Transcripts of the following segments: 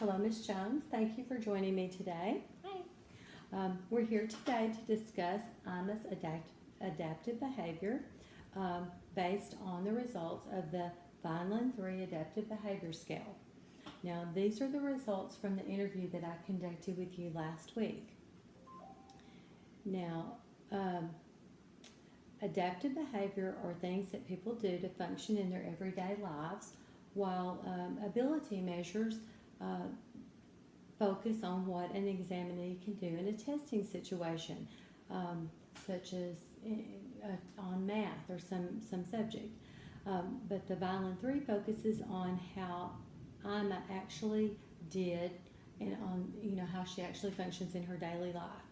Hello, Ms. Jones. Thank you for joining me today. Hi. We're here today to discuss IMA's adaptive behavior based on the results of the Vineland 3 Adaptive Behavior Scale. Now, these are the results from the interview that I conducted with you last week. Now, adaptive behavior are things that people do to function in their everyday lives, while ability measures focus on what an examinee can do in a testing situation, such as on math or some subject. But the Vineland 3 focuses on how Ima actually did and on how she actually functions in her daily life.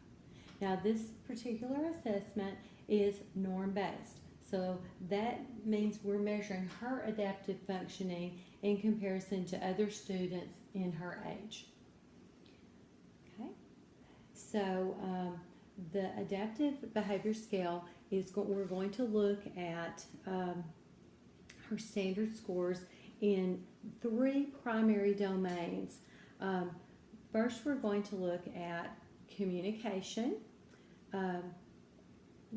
Now, this particular assessment is norm-based. So that means we're measuring her adaptive functioning in comparison to other students in her age. Okay, so the adaptive behavior scale we're going to look at her standard scores in 3 primary domains. First, we're going to look at communication.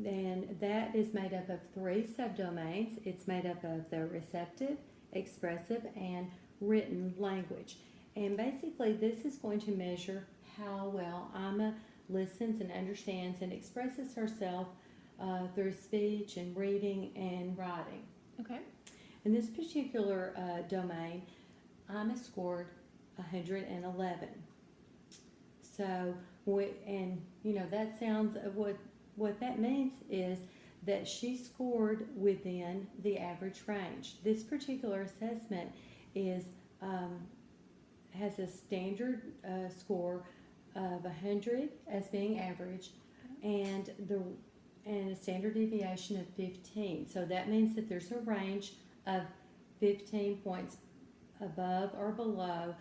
And that is made up of 3 subdomains. It's made up of the receptive, expressive, and written language. And basically, this is going to measure how well Ima listens and understands and expresses herself through speech and reading and writing. Okay. In this particular domain, Ima scored 111. So, that sounds what that means is that she scored within the average range. This particular assessment has a standard score of 100 as being average, and a standard deviation of 15. So that means that there's a range of 15 points above or below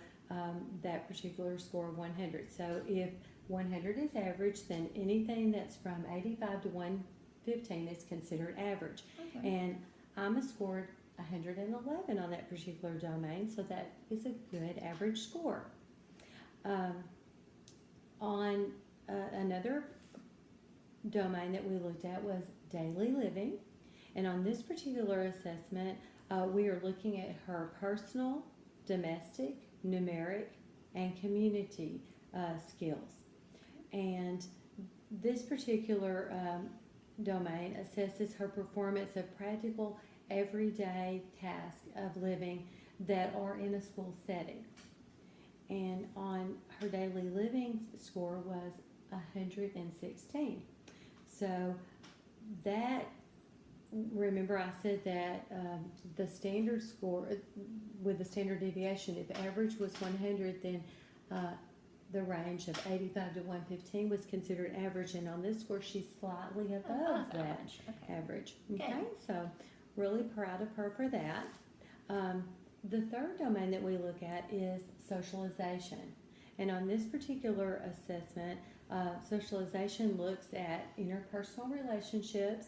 that particular score of 100. So if 100 is average, then anything that's from 85 to 115 is considered average. Okay. And Ima scored 111 on that particular domain, so that is a good average score. On another domain that we looked at was daily living, and on this particular assessment, we are looking at her personal, domestic, numeric, and community skills. And this particular domain assesses her performance of practical, everyday tasks of living that are in a school setting. And on her daily living score was 116. So that, remember I said that the standard score with the standard deviation, if average was 100, then the range of 85 to 115 was considered average, and on this score she's slightly above that average. Okay, so really proud of her for that. The third domain that we look at is socialization, and on this particular assessment, socialization looks at interpersonal relationships,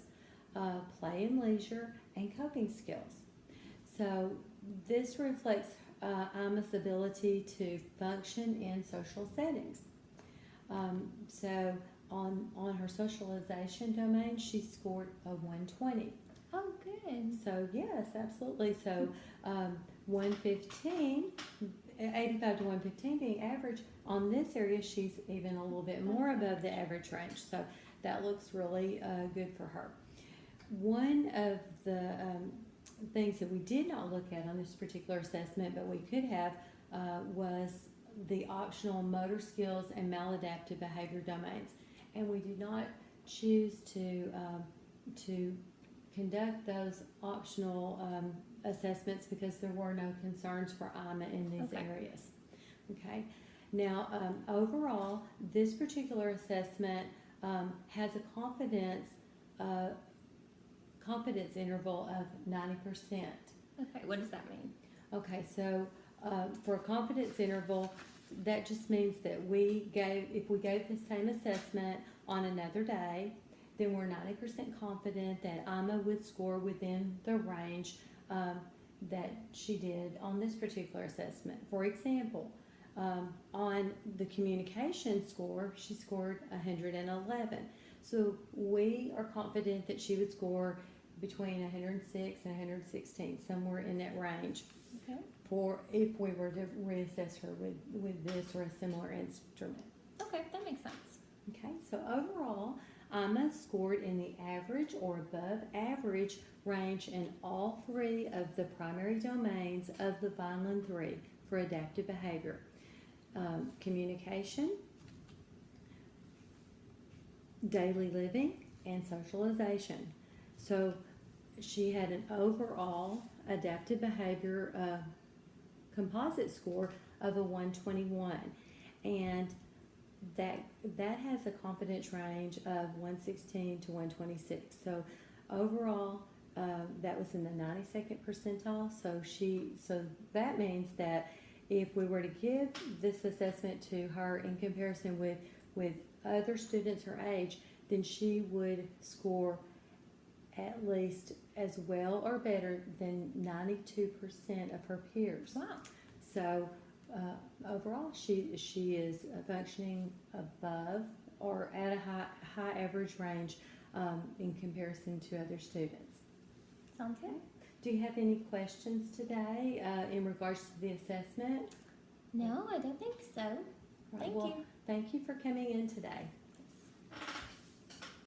play and leisure, and coping skills. So this reflects Ima's ability to function in social settings. So on her socialization domain, she scored a 120. Oh, good. So yes, absolutely. So 115, 85 to 115 being average, on this area she's even a little bit more above the average range. So that looks really good for her. One of the things that we did not look at on this particular assessment, but we could have, was the optional motor skills and maladaptive behavior domains, and we did not choose to conduct those optional assessments because there were no concerns for Ima in these areas. Okay. Now, overall, this particular assessment has a confidence interval of 90%. Okay, what does that mean? Okay, so for a confidence interval, that just means that if we gave the same assessment on another day, then we're 90% confident that Ima would score within the range that she did on this particular assessment. For example, On the communication score, she scored 111. So we are confident that she would score between 106 and 116, somewhere in that range, Okay. for if we were to reassess her with this or a similar instrument. Okay, that makes sense. Okay, so overall, Ima scored in the average or above average range in all three of the primary domains of the Vineland 3 for adaptive behavior: communication, daily living, and socialization. So she had an overall adaptive behavior composite score of a 121, and that has a confidence range of 116 to 126. So overall, that was in the 92nd percentile. So that means that if we were to give this assessment to her in comparison with other students her age, then she would score at least as well or better than 92% of her peers. Wow. So overall, she is functioning above or at a high average range in comparison to other students. Sounds good. Do you have any questions today in regards to the assessment? No, I don't think so. Right, Thank well, you. Thank you for coming in today.